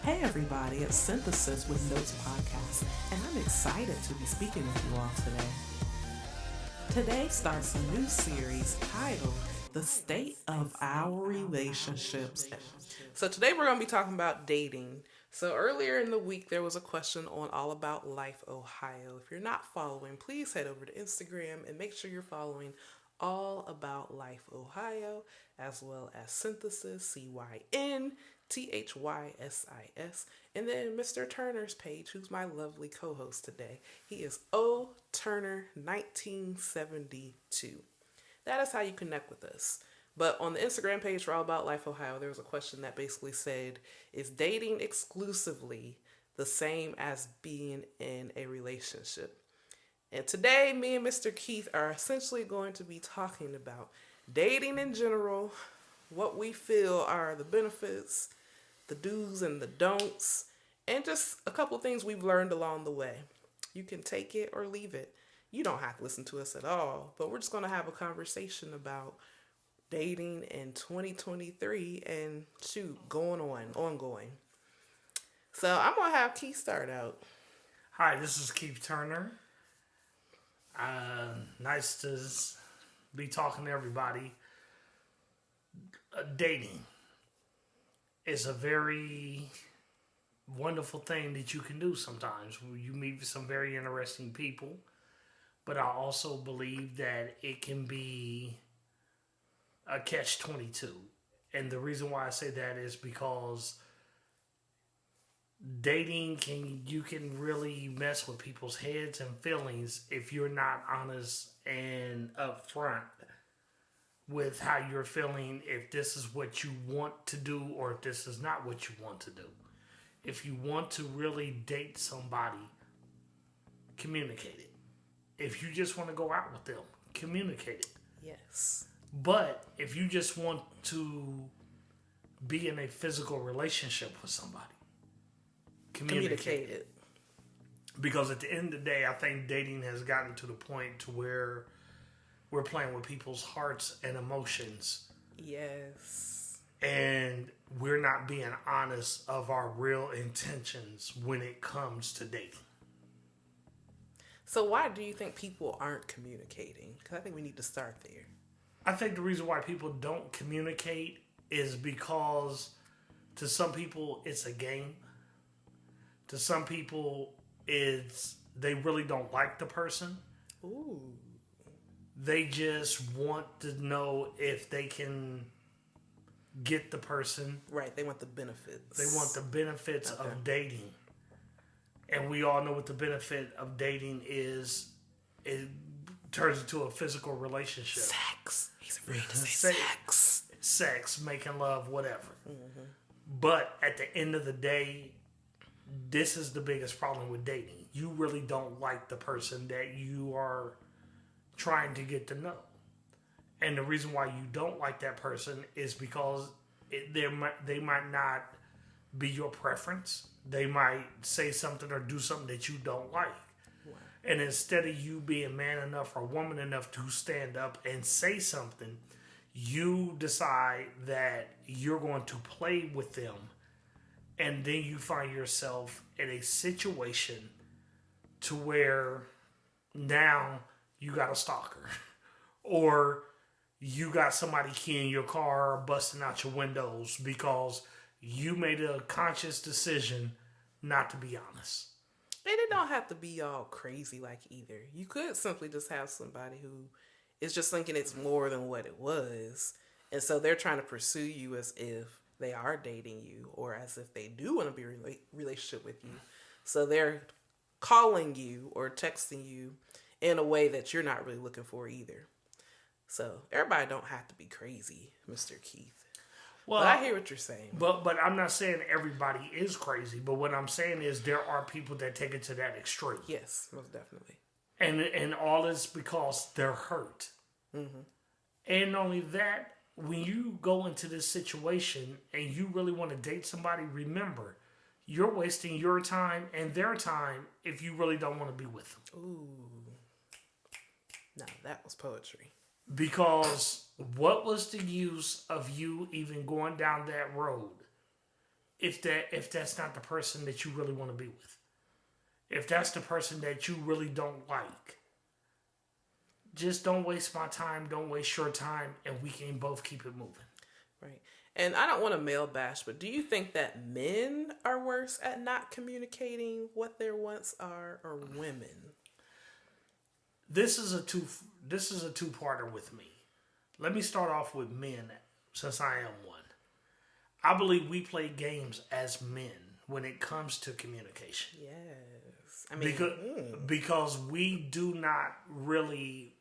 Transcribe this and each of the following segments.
Hey everybody, it's Cynthysis with Notes Podcast, and I'm excited to be speaking with you all today. Today starts a new series titled The State of Our Relationships. So today we're going to be talking about dating. So earlier in the week there was a question on All About Life Ohio. If you're not following, please head over to Instagram and make sure you're following All About Life Ohio, as well as Cynthysis, CYNTHYSIS, and then Mr. Turner's page, who's my lovely co-host today. He is O Turner 1972. That is how you connect with us. But on the Instagram page for All About Life Ohio, there was a question that basically said, is dating exclusively the same as being in a relationship? And today, me and Mr. Keith are essentially going to be talking about dating in general, what we feel are the benefits, the do's and the don'ts, and just a couple things we've learned along the way. You can take it or leave it. You don't have to listen to us at all, but we're just going to have a conversation about dating in 2023 and ongoing. So I'm going to have Keith start out. Hi, this is Keith Turner. Nice to be talking to everybody. Dating is a very wonderful thing that you can do sometimes. You meet some very interesting people, but I also believe that it can be a catch-22. And the reason why I say that is because dating you can really mess with people's heads and feelings if you're not honest and upfront with how you're feeling, if this is what you want to do or if this is not what you want to do. If you want to really date somebody, communicate it. If you just want to go out with them, communicate it. Yes. But if you just want to be in a physical relationship with somebody, communicate it. Because at the end of the day, I think dating has gotten to the point to where we're playing with people's hearts and emotions. Yes. And we're not being honest of our real intentions when it comes to dating. So why do you think people aren't communicating? Because I think we need to start there. I think the reason why people don't communicate is because to some people it's a game. To some people they really don't like the person. Ooh. They just want to know if they can get the person. Right, they want the benefits. They want the benefits of dating. And we all know what the benefit of dating is. It turns into a physical relationship. Sex. He's afraid to say sex. Sex, making love, whatever. Mm-hmm. But at the end of the day, this is the biggest problem with dating. You really don't like the person that you are trying to get to know. And the reason why you don't like that person is because they might not be your preference. They might say something or do something that you don't like. Wow. And instead of you being man enough or woman enough to stand up and say something, you decide that you're going to play with them. And then you find yourself in a situation to where now you got a stalker. Or you got somebody keying your car or busting out your windows because you made a conscious decision not to be honest. And it don't have to be all crazy like either. You could simply just have somebody who is just thinking it's more than what it was. And so they're trying to pursue you as if they are dating you or as if they do want to be in a relationship with you. So they're calling you or texting you in a way that you're not really looking for either. So everybody don't have to be crazy, Mr. Keith. Well, but I hear what you're saying. But I'm not saying everybody is crazy. But what I'm saying is there are people that take it to that extreme. Yes, most definitely. And all is because they're hurt. Mm-hmm. And not only that, when you go into this situation and you really want to date somebody, remember, you're wasting your time and their time if you really don't want to be with them. Ooh. Now that was poetry. Because what was the use of you even going down that road if that's not the person that you really want to be with. If that's the person that you really don't like, just don't waste my time, don't waste your time, and we can both keep it moving. Right. And I don't want to male bash, but do you think that men are worse at not communicating what their wants are, or women? This is a two-parter with me. Let me start off with men, since I am one. I believe we play games as men when it comes to communication. Yes. I mean, because we do not really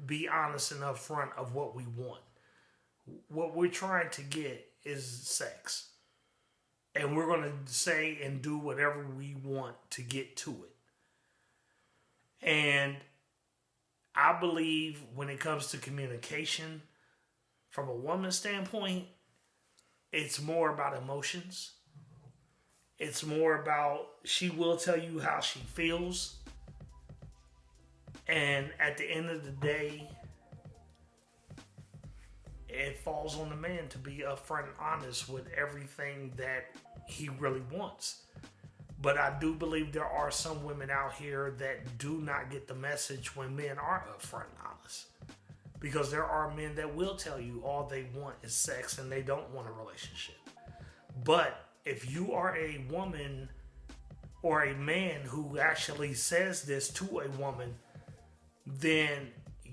be honest and upfront of what we want. What we're trying to get is sex. And we're going to say and do whatever we want to get to it. And I believe when it comes to communication, from a woman's standpoint, it's more about emotions. It's more about, she will tell you how she feels. And at the end of the day, it falls on the man to be upfront and honest with everything that he really wants. But I do believe there are some women out here that do not get the message when men are upfront and honest. Because there are men that will tell you all they want is sex and they don't want a relationship. But if you are a woman or a man who actually says this to a woman, then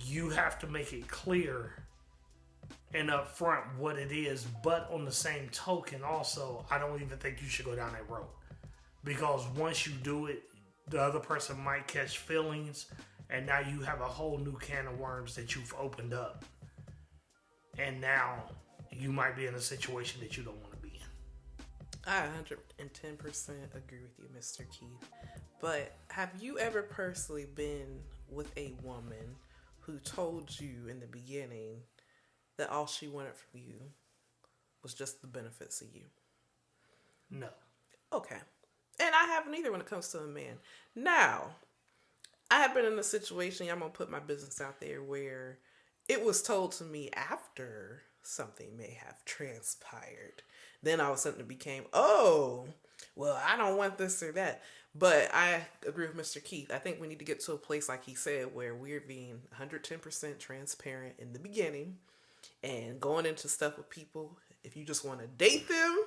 you have to make it clear and upfront what it is. But on the same token, also, I don't even think you should go down that road. Because once you do it, the other person might catch feelings, and now you have a whole new can of worms that you've opened up. And now you might be in a situation that you don't want to be in. I 110% agree with you, Mr. Keith. But have you ever personally been with a woman who told you in the beginning that all she wanted from you was just the benefits of you? No. Okay. And I haven't either when it comes to a man. Now, I have been in a situation, I'm going to put my business out there, where it was told to me after something may have transpired. Then all of a sudden it became, oh, well, I don't want this or that. But I agree with Mr. Keith. I think we need to get to a place, like he said, where we're being 110% transparent in the beginning and going into stuff with people. If you just want to date them,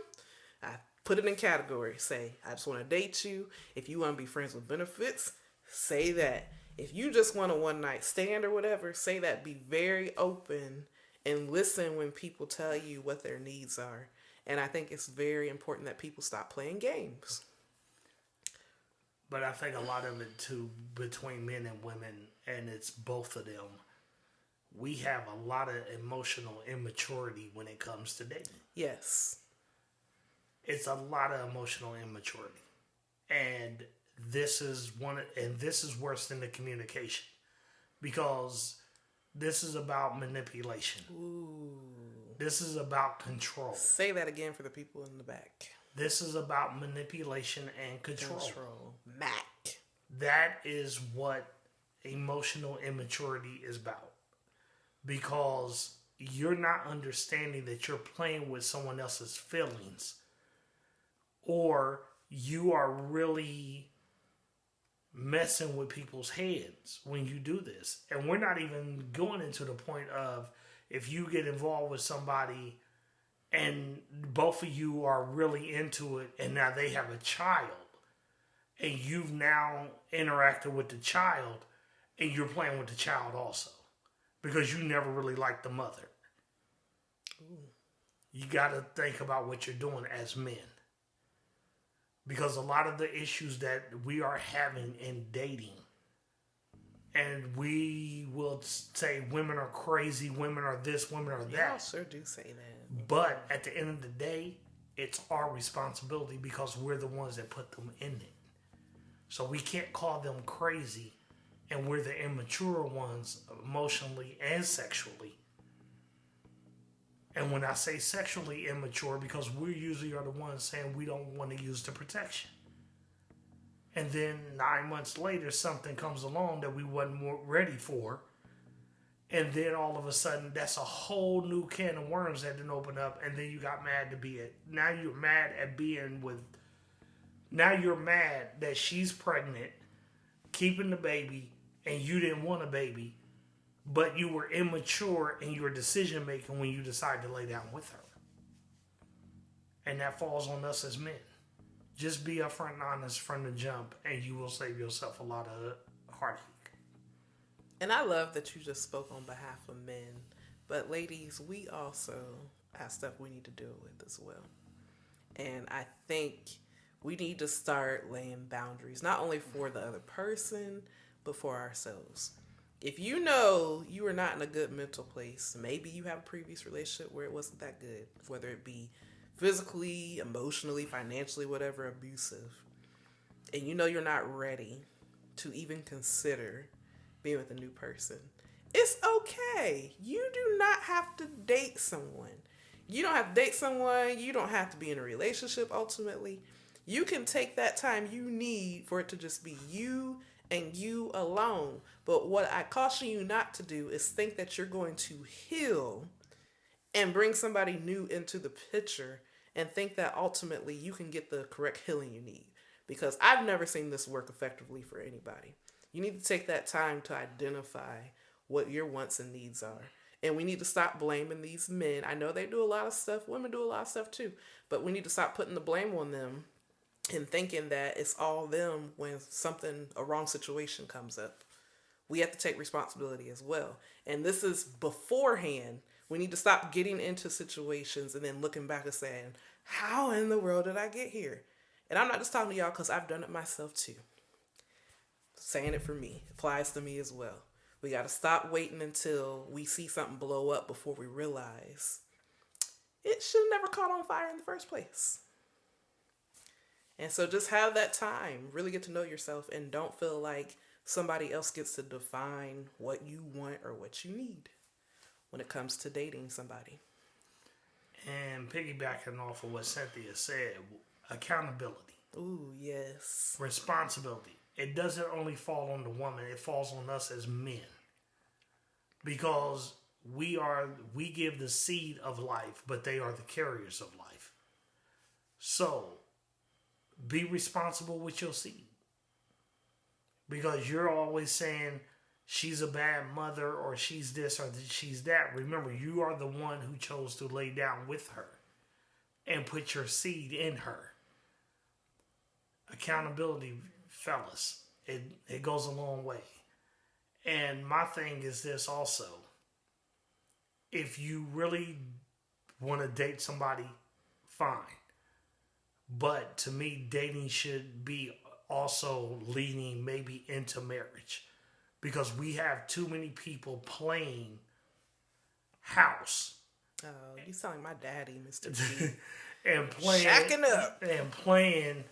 I put it in categories. Say, I just want to date you. If you want to be friends with benefits, say that. If you just want a one night stand or whatever, say that. Be very open and listen when people tell you what their needs are. And I think it's very important that people stop playing games. But I think a lot of it too, between men and women, and it's both of them, we have a lot of emotional immaturity when it comes to dating. Yes. It's a lot of emotional immaturity. And this is worse than the communication. Because this is about manipulation. Ooh. This is about control. Say that again for the people in the back. This is about manipulation and control. Mac. That is what emotional immaturity is about. Because you're not understanding that you're playing with someone else's feelings. Or you are really messing with people's heads when you do this. And we're not even going into the point of if you get involved with somebody and both of you are really into it and now they have a child and you've now interacted with the child and you're playing with the child also because you never really liked the mother. Ooh. You got to think about what you're doing as men. Because a lot of the issues that we are having in dating, and we will say women are crazy, women are this, women are that. Y'all sure do say that. But at the end of the day, it's our responsibility because we're the ones that put them in it. So we can't call them crazy, and we're the immature ones emotionally and sexually. And when I say sexually immature, because we usually are the ones saying we don't want to use the protection. And then 9 months later, something comes along that we wasn't ready for. And then all of a sudden, that's a whole new can of worms that didn't open up. And then you got mad to be it. Now you're mad at being with. Now you're mad that she's pregnant, keeping the baby, and you didn't want a baby, but you were immature in your decision making when you decided to lay down with her. And that falls on us as men. Just be upfront and honest from the jump, and you will save yourself a lot of heartache. And I love that you just spoke on behalf of men. But ladies, we also have stuff we need to deal with as well. And I think we need to start laying boundaries, not only for the other person, but for ourselves. If you know you are not in a good mental place, maybe you have a previous relationship where it wasn't that good, whether it be physically, emotionally, financially, whatever, abusive, and you know you're not ready to even consider being with a new person, it's okay. You do not have to date someone. You don't have to date someone. You don't have to be in a relationship ultimately. You can take that time you need for it to just be you and you alone. But what I caution you not to do is think that you're going to heal and bring somebody new into the picture and think that ultimately you can get the correct healing you need. Because I've never seen this work effectively for anybody. You need to take that time to identify what your wants and needs are. And we need to stop blaming these men. I know they do a lot of stuff. Women do a lot of stuff too. But we need to stop putting the blame on them and thinking that it's all them when a wrong situation comes up. We have to take responsibility as well. And this is beforehand. We need to stop getting into situations and then looking back and saying, how in the world did I get here? And I'm not just talking to y'all because I've done it myself too. Saying it for me. Applies to me as well. We got to stop waiting until we see something blow up before we realize it should have never caught on fire in the first place. And so just have that time, really get to know yourself, and don't feel like somebody else gets to define what you want or what you need when it comes to dating somebody. And piggybacking off of what Cynthia said, accountability. Ooh, yes. Responsibility. It doesn't only fall on the woman, it falls on us as men. Because we give the seed of life, but they are the carriers of life. So, be responsible with your seed. Because you're always saying she's a bad mother or she's this or she's that. Remember, you are the one who chose to lay down with her and put your seed in her. Accountability, fellas, it goes a long way. And my thing is this also. If you really want to date somebody, fine. But to me, dating should be also leading maybe into marriage. Because we have too many people playing house. Oh, you sound like my daddy, Mr. G. And playing, shacking up. And playing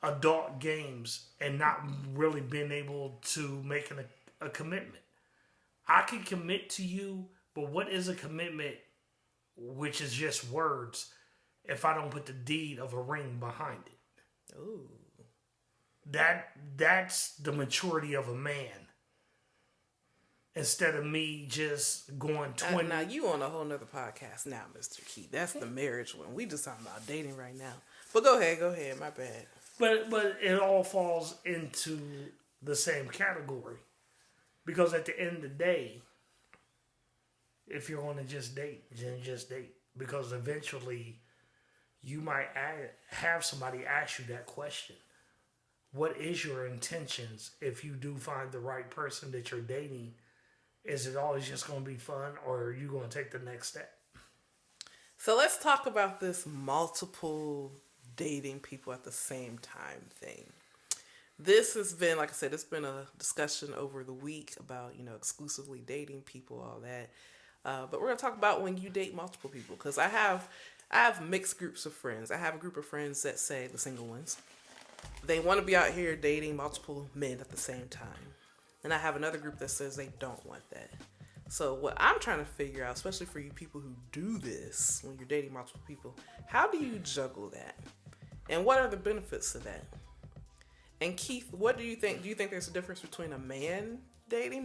adult games and not really being able to make a commitment. I can commit to you, but what is a commitment which is just words if I don't put the deed of a ring behind it? Ooh. That's the maturity of a man. Instead of me just going 20. Now you on a whole nother podcast now, Mr. Key. That's the marriage one. We just talking about dating right now. But go ahead. My bad. But it all falls into the same category. Because at the end of the day, if you're going to just date, then just date. Because eventually, you might have somebody ask you that question. What is your intentions if you do find the right person that you're dating? Is it always just going to be fun, or are you going to take the next step? So let's talk about this multiple dating people at the same time thing. This has been, like I said, it's been a discussion over the week about, exclusively dating people, all that. But we're going to talk about when you date multiple people, because I have mixed groups of friends. I have a group of friends that say, the single ones, they want to be out here dating multiple men at the same time. And I have another group that says they don't want that. So what I'm trying to figure out, especially for you people who do this when you're dating multiple people, how do you juggle that? And what are the benefits to that? And Keith, what do you think? Do you think there's a difference between a man dating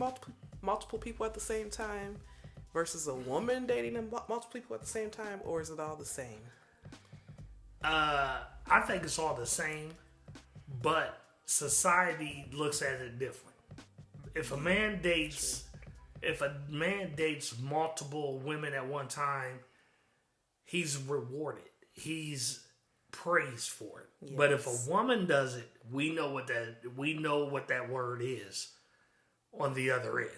multiple people at the same time versus a woman dating multiple people at the same time, or is it all the same? I think it's all the same, but society looks at it different. If a man dates multiple women at one time, he's rewarded. He's praised for it. Yes. But if a woman does it, we know what that word is on the other end.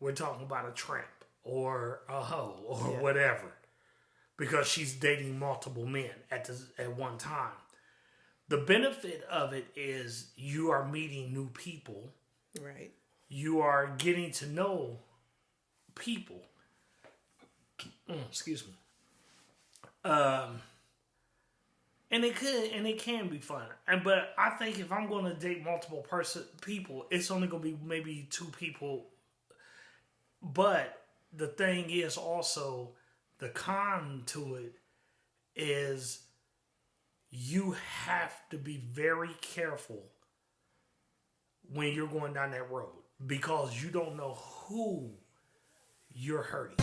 We're talking about a tramp or a hoe or whatever, because she's dating multiple men at one time. The benefit of it is you are meeting new people. Right. You are getting to know people. Excuse me. And it can be fun. But I think if I'm going to date multiple people, it's only going to be maybe 2 people. But the thing is also, the con to it is you have to be very careful when you're going down that road, because you don't know who you're hurting.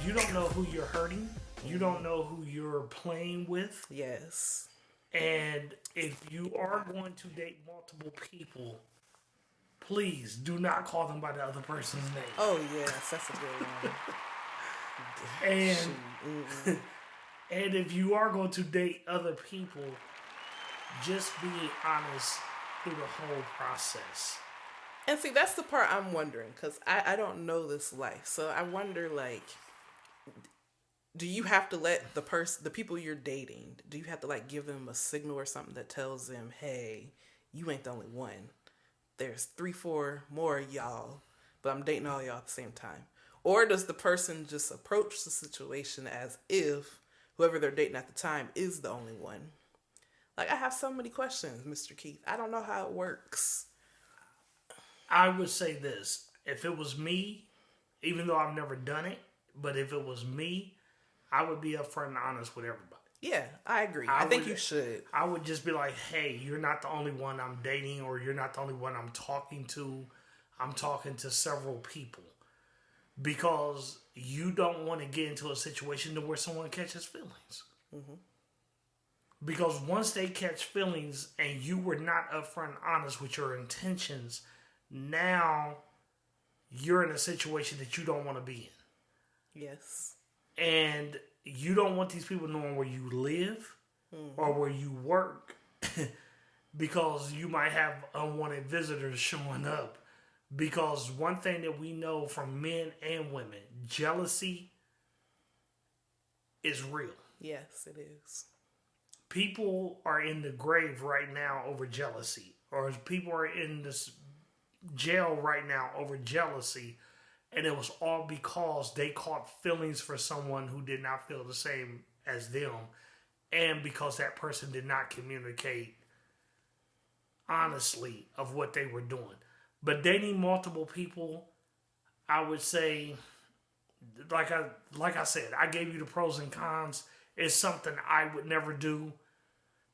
You don't know who you're hurting. You don't know who you're playing with. Yes. And if you are going to date multiple people, please do not call them by the other person's name. Oh, yes. That's a good one. And if you are going to date other people, just be honest through the whole process. And see, that's the part I'm wondering, because I don't know this life. So I wonder, like, do you have to let the people you're dating, do you have to like give them a signal or something that tells them, hey, you ain't the only one. There's 3-4 more of y'all, but I'm dating all y'all at the same time. Or does the person just approach the situation as if whoever they're dating at the time is the only one? Like, I have so many questions, Mr. Keith. I don't know how it works. I would say this. If it was me, even though I've never done it, but if it was me, I would be upfront and honest with everybody. Yeah, I agree. I think you should. I would just be like, hey, you're not the only one I'm dating, or you're not the only one I'm talking to. I'm talking to several people. Because you don't want to get into a situation to where someone catches feelings. Mm-hmm. Because once they catch feelings and you were not upfront and honest with your intentions, now you're in a situation that you don't want to be in. Yes. And you don't want these people knowing where you live or where you work, because you might have unwanted visitors showing up. Because one thing that we know from men and women, jealousy is real. Yes, it is. People are in the grave right now over jealousy, or people are in this jail right now over jealousy. And it was all because they caught feelings for someone who did not feel the same as them. And because that person did not communicate honestly of what they were doing. But dating multiple people, I would say, like I said, I gave you the pros and cons. It's something I would never do,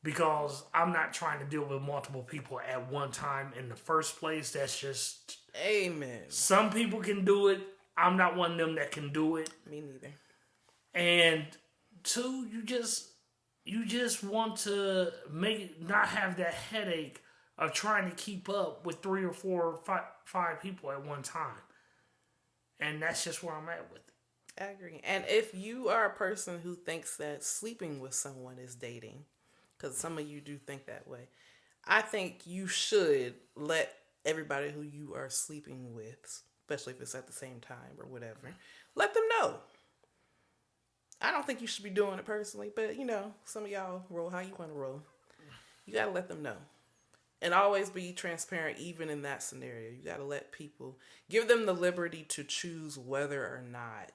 because I'm not trying to deal with multiple people at one time in the first place. That's just... Amen. Some people can do it. I'm not one of them that can do it. Me neither. And 2, you just want to not have that headache of trying to keep up with 3 or 4 or 5 people at one time. And that's just where I'm at with it. I agree. And if you are a person who thinks that sleeping with someone is dating, because some of you do think that way, I think you should let everybody who you are sleeping with, especially if it's at the same time or whatever, let them know. I don't think you should be doing it personally, but some of y'all roll how you want to roll. You got to let them know. And always be transparent, even in that scenario. You got to let people, give them the liberty to choose whether or not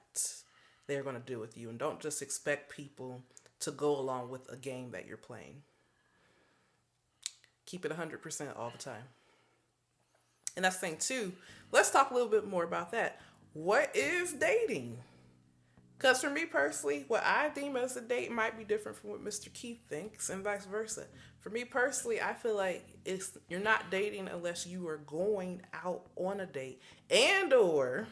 they're going to do with you. And don't just expect people to go along with a game that you're playing. Keep it 100% all the time. And that's the thing too. Let's talk a little bit more about that. What is dating? Because for me personally, what I deem as a date might be different from what Mr. Keith thinks, and vice versa. For me personally, I feel like you're not dating unless you are going out on a date, and or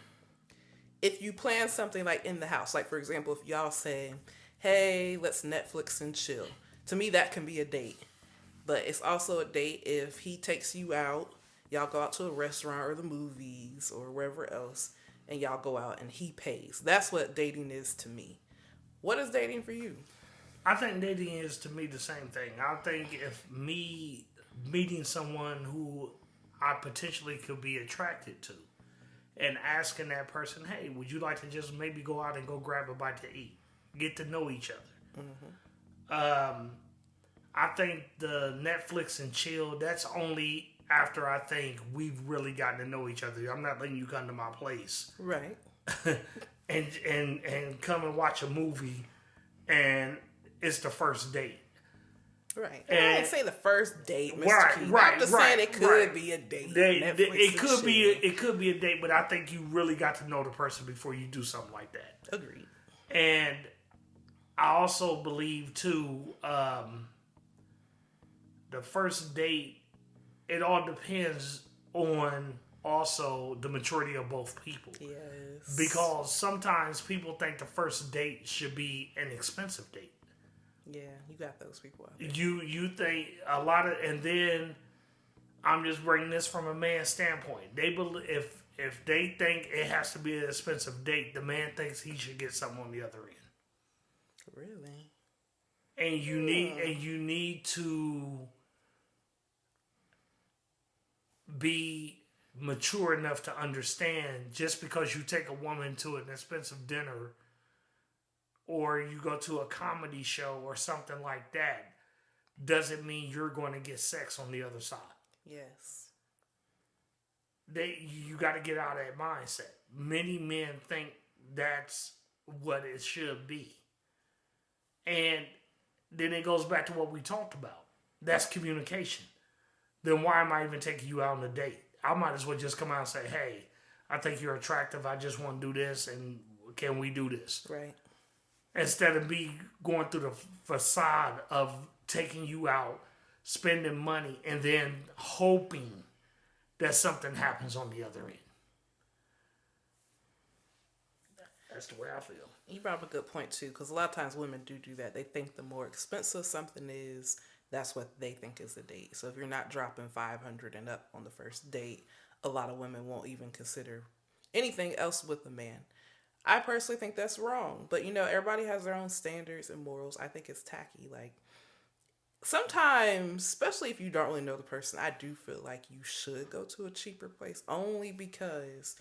if you plan something like in the house. Like for example, if y'all say, "Hey, let's Netflix and chill." To me, that can be a date. But it's also a date if he takes you out, y'all go out to a restaurant or the movies or wherever else, and y'all go out and he pays. That's what dating is to me. What is dating for you? I think dating is to me the same thing. I think if me meeting someone who I potentially could be attracted to and asking that person, hey, would you like to just maybe go out and go grab a bite to eat? Get to know each other. I think the Netflix and chill, that's only after I think we've really gotten to know each other. I'm not letting you come to my place. Right. and come and watch a movie and it's the first date. Right. And I didn't say the first date, Mr. Right, Keith. right, I'm just right, saying it could be a date. It could be a date, but I think you really got to know the person before you do something like that. Agreed. And I also believe too, the first date, it all depends on also the maturity of both people. Yes. Because sometimes people think the first date should be an expensive date. Yeah, you got those people out there. You think a lot of, and then I'm just bringing this from a man's standpoint. They believe if they think it has to be an expensive date, the man thinks he should get something on the other end. Really? And you need to be mature enough to understand just because you take a woman to an expensive dinner or you go to a comedy show or something like that doesn't mean you're going to get sex on the other side. Yes. You got to get out of that mindset. Many men think that's what it should be. And then it goes back to what we talked about. That's communication. Then why am I even taking you out on a date? I might as well just come out and say, hey, I think you're attractive. I just want to do this. And can we do this? Right. Instead of me going through the facade of taking you out, spending money, and then hoping that something happens on the other end. That's the way I feel. You brought up a good point too, because a lot of times women do that. They think the more expensive something is, that's what they think is a date. So if you're not dropping $500 and up on the first date, a lot of women won't even consider anything else with the man. I personally think that's wrong, but everybody has their own standards and morals. I think it's tacky. Like sometimes, especially if you don't really know the person, I do feel like you should go to a cheaper place, only because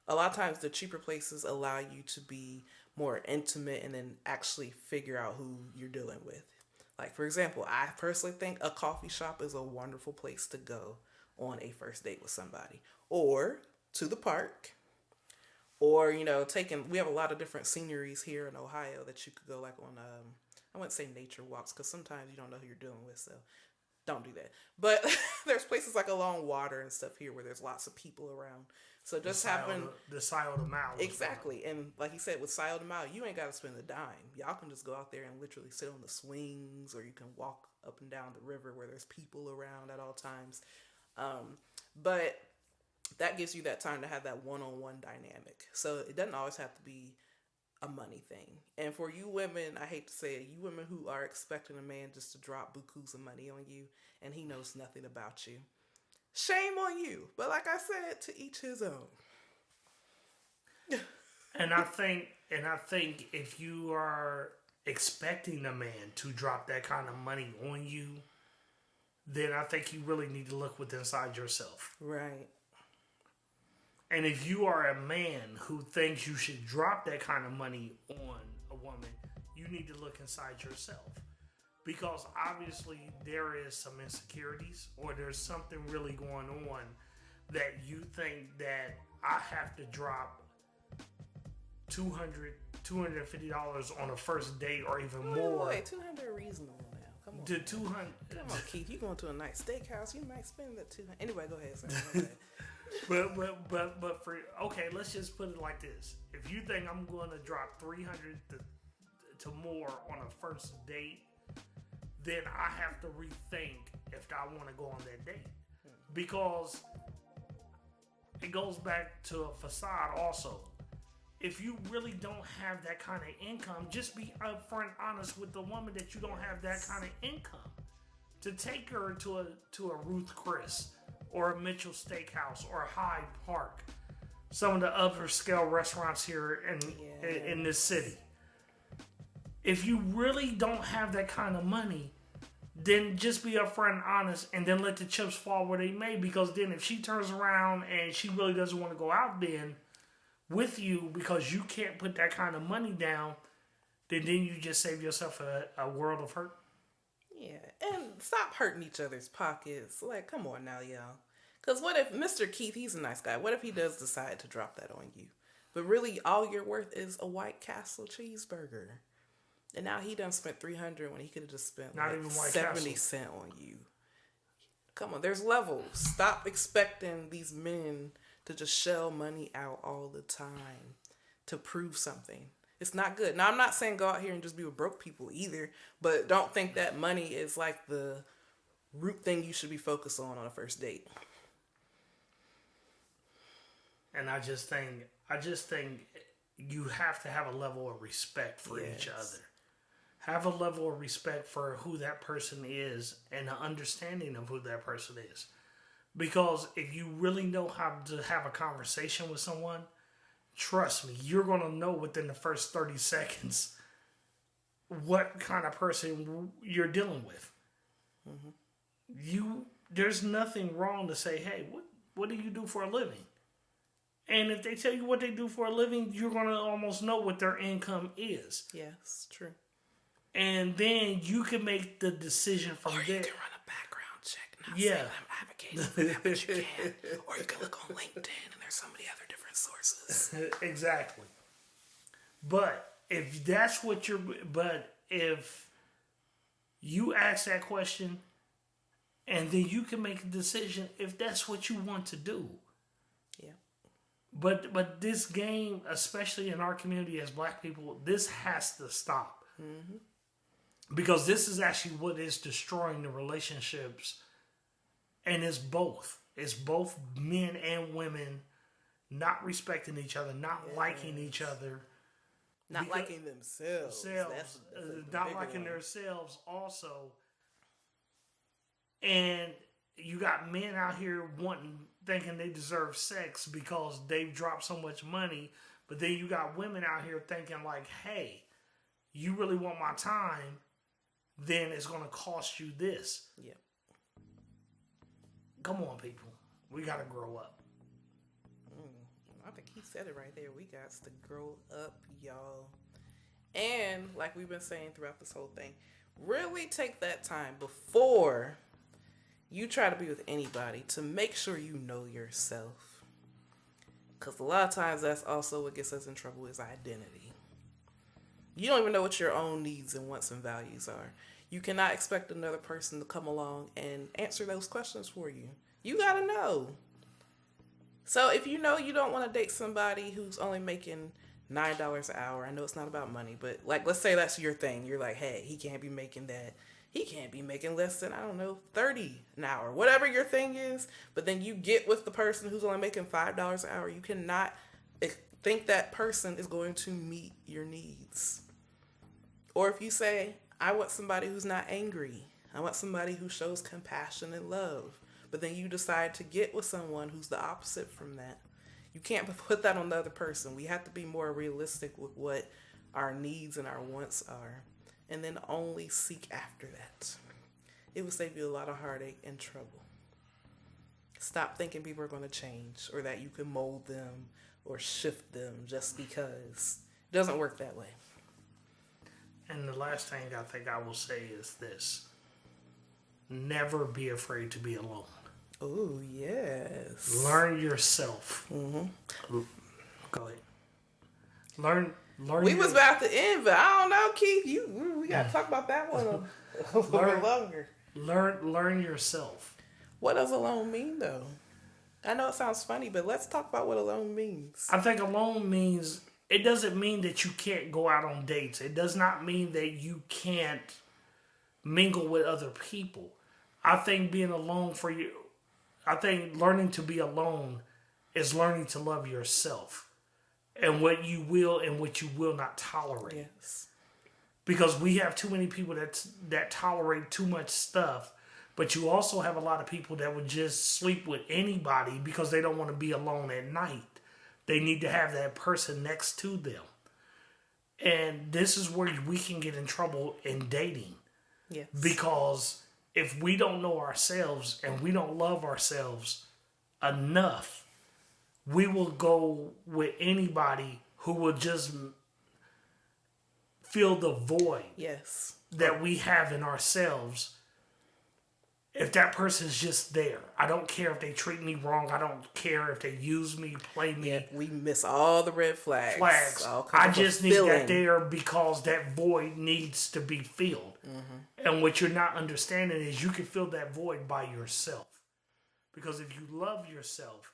a lot of times the cheaper places allow you to be more intimate and then actually figure out who you're dealing with. Like, for example, I personally think a coffee shop is a wonderful place to go on a first date with somebody. Or to the park. Or, we have a lot of different sceneries here in Ohio that you could go like on, I wouldn't say nature walks because sometimes you don't know who you're dealing with, so don't do that. But there's places like along water and stuff here where there's lots of people around. So just having the Scioto Mile. Exactly. And like you said, with Scioto Mile, you ain't got to spend a dime. Y'all can just go out there and literally sit on the swings, or you can walk up and down the river where there's people around at all times. But that gives you that time to have that one-on-one dynamic. So it doesn't always have to be a money thing. And for you women, I hate to say it, you women who are expecting a man just to drop bukus of money on you and he knows nothing about you, shame on you. But like I said, to each his own. And I think if you are expecting a man to drop that kind of money on you, then I think you really need to look within inside yourself. Right. And if you are a man who thinks you should drop that kind of money on a woman, you need to look inside yourself. Because obviously there is some insecurities, or there's something really going on that you think that I have to drop $250 on a first date or even more. Wait, $200 reasonable now. Come on. To 200. Come on, Keith. You going to a nice steakhouse, you might spend that $200. Anyway, go ahead. Sorry. But for okay, let's just put it like this: if you think I'm going to drop 300 to more on a first date, then I have to rethink if I want to go on that date, because it goes back to a facade also. If you really don't have that kind of income, just be upfront honest with the woman that you don't have that kind of income. To take her to a Ruth Chris or a Mitchell Steakhouse or a Hyde Park, some of the upper scale restaurants here in this city. If you really don't have that kind of money, then just be upfront and honest, and then let the chips fall where they may. Because then if she turns around and she really doesn't want to go out then with you because you can't put that kind of money down, then you just save yourself a world of hurt. Yeah, and stop hurting each other's pockets. Like, come on now, y'all. Because what if Mr. Keith, he's a nice guy, what if he does decide to drop that on you? But really, all you're worth is a White Castle cheeseburger. And now he done spent $300 when he could have just spent Not like even White 70 Castle. cents on you. Come on, there's levels. Stop expecting these men to just shell money out all the time to prove something. It's not good. Now, I'm not saying go out here and just be with broke people either, but don't think that money is like the root thing you should be focused on a first date. And I just think you have to have a level of respect for each other. Have a level of respect for who that person is and an understanding of who that person is. Because if you really know how to have a conversation with someone, trust me, you're going to know within the first 30 seconds what kind of person you're dealing with. Mm-hmm. There's nothing wrong to say, hey, what do you do for a living? And if they tell you what they do for a living, you're going to almost know what their income is. Yes, true. And then you can make the decision from there. Or you can run a background check. Not saying I'm advocating for that, but you can. Or you can look on LinkedIn and there's so many other different sources. Exactly. But if that's what if you ask that question and then you can make a decision if that's what you want to do. Yeah. But this game, especially in our community as Black people, this has to stop. Mm-hmm. Because this is actually what is destroying the relationships. And it's both. It's both men and women not respecting each other, not liking each other. Not liking themselves. That's not liking themselves also. And you got men out here thinking they deserve sex because they've dropped so much money. But then you got women out here thinking like, hey, you really want my time, then it's going to cost you this. Yeah. Come on, people. We got to grow up. I think he said it right there. We got to grow up, y'all. And like we've been saying throughout this whole thing, really take that time before you try to be with anybody to make sure you know yourself. Because a lot of times that's also what gets us in trouble is identity. You don't even know what your own needs and wants and values are. You cannot expect another person to come along and answer those questions for you. You gotta know. So if you know you don't want to date somebody who's only making $9 an hour, I know it's not about money, but like, let's say that's your thing. You're like, hey, he can't be making that. He can't be making less than, I don't know, $30 an hour, whatever your thing is. But then you get with the person who's only making $5 an hour. You cannot think that person is going to meet your needs. Or if you say, I want somebody who's not angry. I want somebody who shows compassion and love. But then you decide to get with someone who's the opposite from that. You can't put that on the other person. We have to be more realistic with what our needs and our wants are. And then only seek after that. It will save you a lot of heartache and trouble. Stop thinking people are going to change or that you can mold them or shift them just because. It doesn't work that way. And the last thing I think I will say is this. Never be afraid to be alone. Oh, yes. Learn yourself. Mm-hmm. Go ahead. Learn. We was about to end, but I don't know, Keith. We got to talk about that one a little longer. Learn yourself. What does alone mean, though? I know it sounds funny, but let's talk about what alone means. I think alone means, it doesn't mean that you can't go out on dates. It does not mean that you can't mingle with other people. I think being alone for you, I think learning to be alone is learning to love yourself and what you will and what you will not tolerate. Yes. Because we have too many people that tolerate too much stuff, but you also have a lot of people that would just sleep with anybody because they don't want to be alone at night. They need to have that person next to them. And this is where we can get in trouble in dating. Yes. Because if we don't know ourselves and we don't love ourselves enough, we will go with anybody who will just fill the void Yes. that we have in ourselves. If that person's just there, I don't care if they treat me wrong. I don't care if they use me, play me. Yeah, we miss all the red flags. I just need that there because that void needs to be filled. Mm-hmm. And what you're not understanding is you can fill that void by yourself. Because if you love yourself,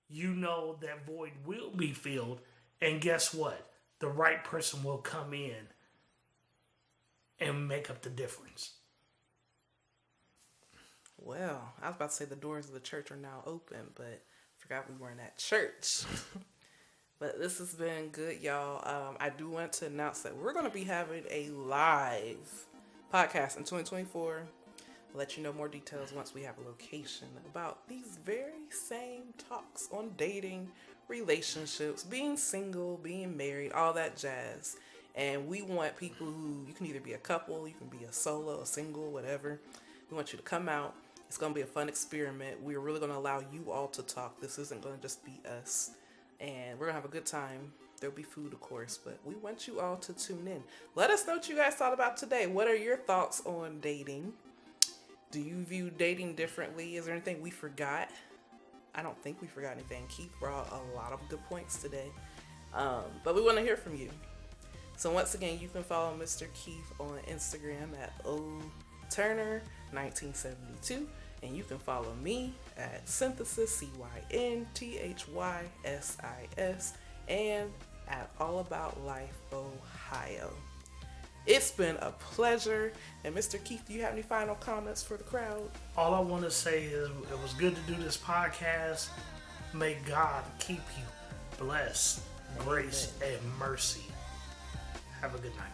you know that void will be filled. And guess what? The right person will come in and make up the difference. Well, I was about to say the doors of the church are now open, but I forgot we weren't at church. But this has been good, y'all. I do want to announce that we're going to be having a live podcast in 2024. I'll let you know more details once we have a location about these very same talks on dating, relationships, being single, being married, all that jazz. And we want people who, you can either be a couple, you can be a solo, a single, whatever. We want you to come out. It's going to be a fun experiment. We're really going to allow you all to talk. This isn't going to just be us. And we're going to have a good time. There'll be food, of course, but we want you all to tune in. Let us know what you guys thought about today. What are your thoughts on dating? Do you view dating differently? Is there anything we forgot? I don't think we forgot anything. Keith brought a lot of good points today. But we want to hear from you. So once again, you can follow Mr. Keith on Instagram at oturner1972. And you can follow me at Cynthysis, CYNTHYSIS, and at All About Life Ohio. It's been a pleasure. And Mr. Keith, do you have any final comments for the crowd? All I want to say is it was good to do this podcast. May God keep you blessed, grace, and mercy. Have a good night.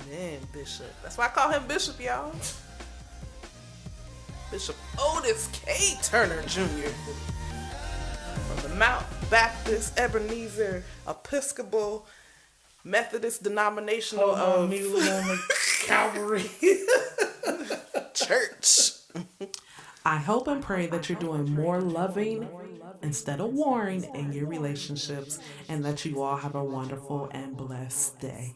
Amen, Bishop. That's why I call him Bishop, y'all. Bishop Otis K. Turner Jr. from the Mount Baptist Ebenezer Episcopal Methodist denominational of Calvary Church. I hope and pray that you're doing more loving instead of warring in your relationships, and that you all have a wonderful and blessed day.